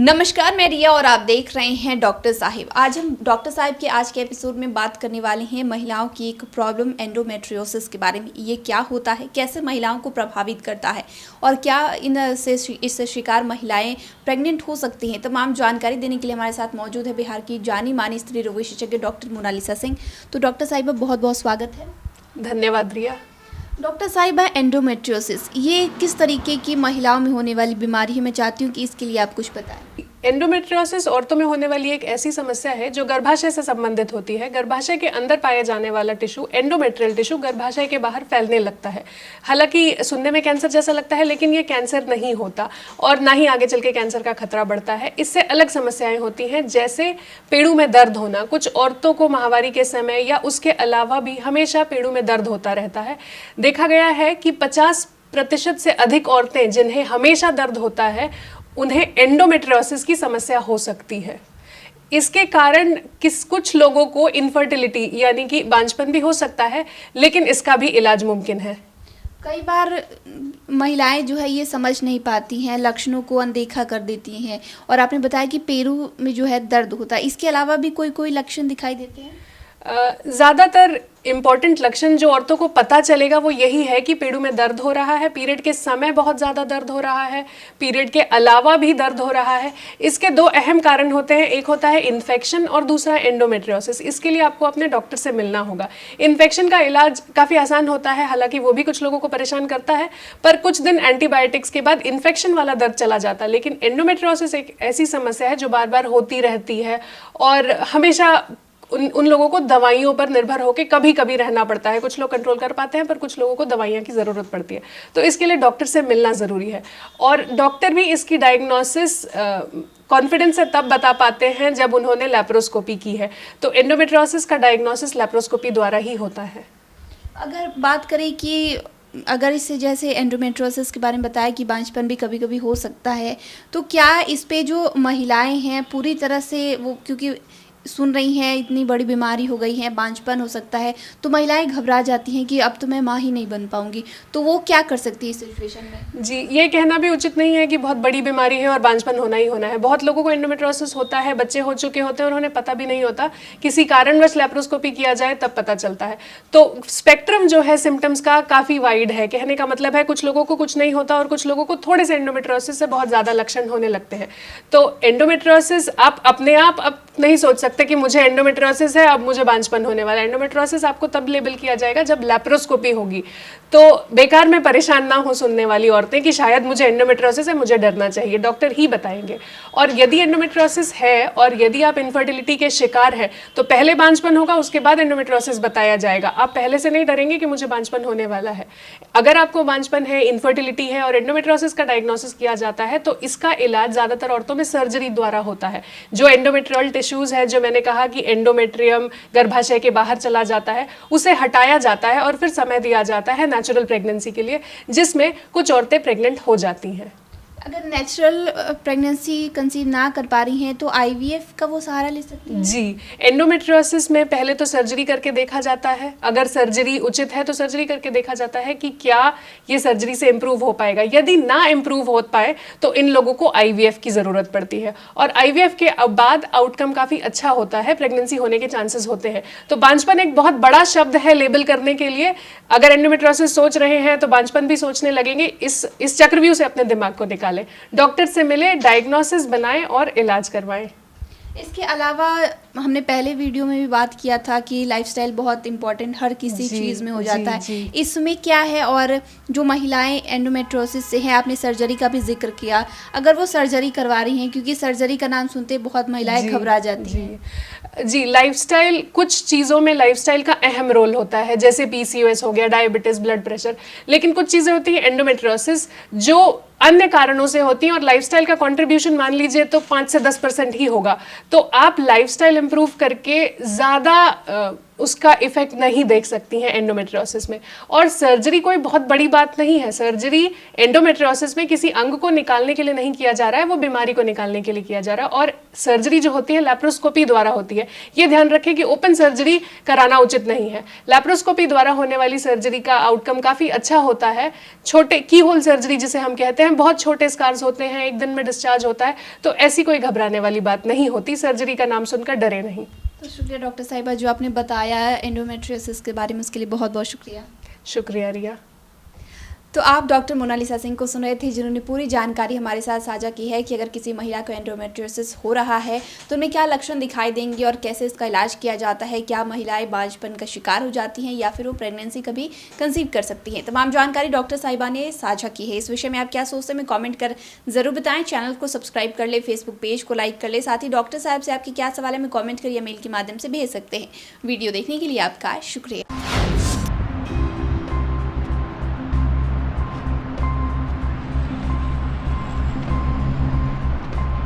नमस्कार, मैं रिया और आप देख रहे हैं डॉक्टर साहिब। आज हम डॉक्टर साहिब के आज के एपिसोड में बात करने वाले हैं महिलाओं की एक प्रॉब्लम एंडोमेट्रियोसिस के बारे में। ये क्या होता है, कैसे महिलाओं को प्रभावित करता है और क्या इससे शिकार महिलाएं प्रेग्नेंट हो सकती हैं। तमाम जानकारी देने के लिए हमारे साथ मौजूद है बिहार की जानी मानी स्त्री रोग विशेषज्ञ डॉक्टर मोनालिसा सिंह। तो डॉक्टर साहिबा, बहुत बहुत स्वागत है। धन्यवाद रिया। डॉक्टर साहिबा, एंडोमेट्रियोसिस ये किस तरीके की महिलाओं में होने वाली बीमारी है? मैं चाहती हूँ कि इसके लिए आप कुछ बताएं। एंडोमेट्रियोसिस औरतों में होने वाली एक ऐसी समस्या है जो गर्भाशय से संबंधित होती है। गर्भाशय के अंदर पाया जाने वाला टिश्यू, एंडोमेट्रियल टिश्यू, गर्भाशय के बाहर फैलने लगता है। हालांकि सुनने में कैंसर जैसा लगता है, लेकिन ये कैंसर नहीं होता और ना ही आगे चल के कैंसर का खतरा बढ़ता है। इससे अलग समस्याएं होती हैं, जैसे पेड़ों में दर्द होना। कुछ औरतों को माहवारी के समय या उसके अलावा भी हमेशा पेड़ों में दर्द होता रहता है। देखा गया है कि 50% से अधिक औरतें जिन्हें हमेशा दर्द होता है, उन्हें एंडोमेट्रियोसिस की समस्या हो सकती है। इसके कारण कुछ लोगों को इनफर्टिलिटी यानी कि बांझपन भी हो सकता है, लेकिन इसका भी इलाज मुमकिन है। कई बार महिलाएं जो है ये समझ नहीं पाती हैं, लक्षणों को अनदेखा कर देती हैं और आपने बताया कि पेरू में जो है दर्द होता है। इसके अलावा भी कोई लक्षण दिखाई देते हैं? ज़्यादातर इम्पॉर्टेंट लक्षण जो औरतों को पता चलेगा वो यही है कि पेड़ों में दर्द हो रहा है, पीरियड के समय बहुत ज़्यादा दर्द हो रहा है, पीरियड के अलावा भी दर्द हो रहा है। इसके दो अहम कारण होते हैं, एक होता है इन्फेक्शन और दूसरा एंडोमेट्रियोसिस। इसके लिए आपको अपने डॉक्टर से मिलना होगा। इन्फेक्शन का इलाज काफ़ी आसान होता है, हालांकि वो भी कुछ लोगों को परेशान करता है, पर कुछ दिन एंटीबायोटिक्स के बाद इन्फेक्शन वाला दर्द चला जाता है। लेकिन एंडोमेट्रियोसिस एक ऐसी समस्या है जो बार बार होती रहती है और हमेशा उन लोगों को दवाइयों पर निर्भर होकर कभी कभी रहना पड़ता है। कुछ लोग कंट्रोल कर पाते हैं, पर कुछ लोगों को दवाइयाँ की ज़रूरत पड़ती है। तो इसके लिए डॉक्टर से मिलना ज़रूरी है और डॉक्टर भी इसकी डायग्नोसिस कॉन्फिडेंस से तब बता पाते हैं जब उन्होंने लैप्रोस्कोपी की है। तो एंडोमेट्रियोसिस का डायग्नोसिस लैप्रोस्कोपी द्वारा ही होता है। अगर बात करें कि अगर इससे जैसे एंडोमेट्रियोसिस के बारे में बताया कि बांझपन भी कभी कभी हो सकता है, तो क्या इस पे जो महिलाएं हैं पूरी तरह से वो, क्योंकि सुन रही हैं इतनी बड़ी बीमारी हो गई है, बांझपन हो सकता है, तो महिलाएं घबरा जाती हैं कि अब तो मैं माँ ही नहीं बन पाऊंगी, तो वो क्या कर सकती है इस सिचुएशन में? जी, ये कहना भी उचित नहीं है कि बहुत बड़ी बीमारी है और बांझपन होना ही होना है। बहुत लोगों को एंडोमेट्रियोसिस होता है, बच्चे हो चुके होते हैं और उन्हें पता भी नहीं होता। किसी कारणवश लैप्रोस्कोपी किया जाए तब पता चलता है। तो स्पेक्ट्रम जो है सिम्टम्स का काफ़ी वाइड है। कहने का मतलब है कुछ लोगों को कुछ नहीं होता और कुछ लोगों को थोड़े से एंडोमेट्रियोसिस से बहुत ज़्यादा लक्षण होने लगते हैं। तो एंडोमेट्रियोसिस आप अपने आप अब नहीं सोच सकते कि मुझे एंडोमेट्रियोसिस है, अब मुझे बांझपन होने वाला है। एंडोमेट्रियोसिस आपको तब लेबल किया जाएगा जब लैप्रोस्कोपी होगी। तो बेकार में परेशान ना हो सुनने वाली औरतें कि शायद मुझे एंडोमेट्रियोसिस है, मुझे डरना चाहिए। डॉक्टर ही बताएंगे। और यदि एंडोमेट्रियोसिस है और यदि आप इनफर्टिलिटी के शिकार हैं, तो पहले बांझपन होगा, उसके बाद एंडोमेट्रियोसिस बताया जाएगा। आप पहले से नहीं डरेंगे कि मुझे बांझपन होने वाला है। अगर आपको बांझपन है, इनफर्टिलिटी है और एंडोमेट्रियोसिस का डायग्नोसिस किया जाता है, तो इसका इलाज ज़्यादातर औरतों में सर्जरी द्वारा होता है। जो एंडोमेट्रियल टिश्यूज़ है, जो मैंने कहा कि एंडोमेट्रियम गर्भाशय के बाहर चला जाता है, उसे हटाया जाता है और फिर समय दिया जाता है नेचुरल प्रेगनेंसी के लिए, जिसमें कुछ औरतें प्रेग्नेंट हो जाती हैं। अगर नेचुरल प्रेगनेंसी कंसीव ना कर पा रही हैं तो आईवीएफ का वो सहारा ले सकती हैं? जी, एंडोमेट्रियोसिस में पहले तो सर्जरी करके देखा जाता है। अगर सर्जरी उचित है तो सर्जरी करके देखा जाता है कि क्या ये सर्जरी से इम्प्रूव हो पाएगा। यदि ना इम्प्रूव हो पाए तो इन लोगों को आईवीएफ की ज़रूरत पड़ती है और आईवीएफ के बाद आउटकम काफ़ी अच्छा होता है, प्रेगनेंसी होने के चांसेस होते हैं। तो बांझपन एक बहुत बड़ा शब्द है लेबल करने के लिए। अगर एंडोमेट्रियोसिस सोच रहे हैं तो बांझपन भी सोचने लगेंगे। इस चक्रव्यूह से अपने दिमाग को निकालें, डॉक्टर से मिले, डायग्नोसिस बनाएं और इलाज करवाएं। इसके अलावा हमने पहले वीडियो में भी बात किया था कि लाइफस्टाइल बहुत इंपॉर्टेंट हर किसी चीज़ में हो जाता है। इसमें क्या है, और जो महिलाएं एंडोमेट्रियोसिस से हैं, आपने सर्जरी का भी जिक्र किया, अगर वो सर्जरी करवा रही हैं, क्योंकि सर्जरी का नाम सुनते बहुत महिलाएं घबरा जाती हैं। जी, लाइफस्टाइल, कुछ चीज़ों में लाइफस्टाइल का अहम रोल होता है, जैसे पीसीओएस हो गया, डायबिटीज़, ब्लड प्रेशर। लेकिन कुछ चीज़ें होती हैं एंडोमेट्रियोसिस जो अन्य कारणों से होती हैं और लाइफस्टाइल का कंट्रीब्यूशन मान लीजिए तो 5 से 10% ही होगा। तो आप लाइफस्टाइल इंप्रूव करके ज़्यादा उसका इफेक्ट नहीं देख सकती हैं एंडोमेट्रियोसिस में। और सर्जरी कोई बहुत बड़ी बात नहीं है। सर्जरी एंडोमेट्रियोसिस में किसी अंग को निकालने के लिए नहीं किया जा रहा है, वो बीमारी को निकालने के लिए किया जा रहा है। और सर्जरी जो होती है लैप्रोस्कोपी द्वारा होती है। ये ध्यान रखें कि ओपन सर्जरी कराना उचित नहीं है। लैप्रोस्कोपी द्वारा होने वाली सर्जरी का आउटकम काफ़ी अच्छा होता है। छोटे की होल सर्जरी जिसे हम कहते हैं, बहुत छोटे स्कार्स होते हैं, एक दिन में डिस्चार्ज होता है, तो ऐसी कोई घबराने वाली बात नहीं होती। सर्जरी का नाम सुनकर डरे नहीं। तो शुक्रिया डॉक्टर साहिबा, जो आपने बताया है एंडोमेट्रियोसिस के बारे में, उसके लिए बहुत बहुत शुक्रिया। शुक्रिया रिया। तो आप डॉक्टर मोनालिसा सिंह को सुन रहे थे, जिन्होंने पूरी जानकारी हमारे साथ साझा की है कि अगर किसी महिला को एंडोमेट्रियोसिस हो रहा है तो उनमें क्या लक्षण दिखाई देंगे और कैसे इसका इलाज किया जाता है, क्या महिलाएं बांझपन का शिकार हो जाती हैं या फिर वो प्रेगनेंसी कभी कंसीव कर सकती हैं। तमाम जानकारी डॉक्टर साहिबा ने साझा की है। इस विषय में आप क्या सोचते हैं कॉमेंट कर जरूर बताएं। चैनल को सब्सक्राइब कर ले, फेसबुक पेज को लाइक कर ले। साथ ही डॉक्टर साहब से आपके क्या सवाल है, हमें कॉमेंट कर या मेल के माध्यम से भेज सकते हैं। वीडियो देखने के लिए आपका शुक्रिया।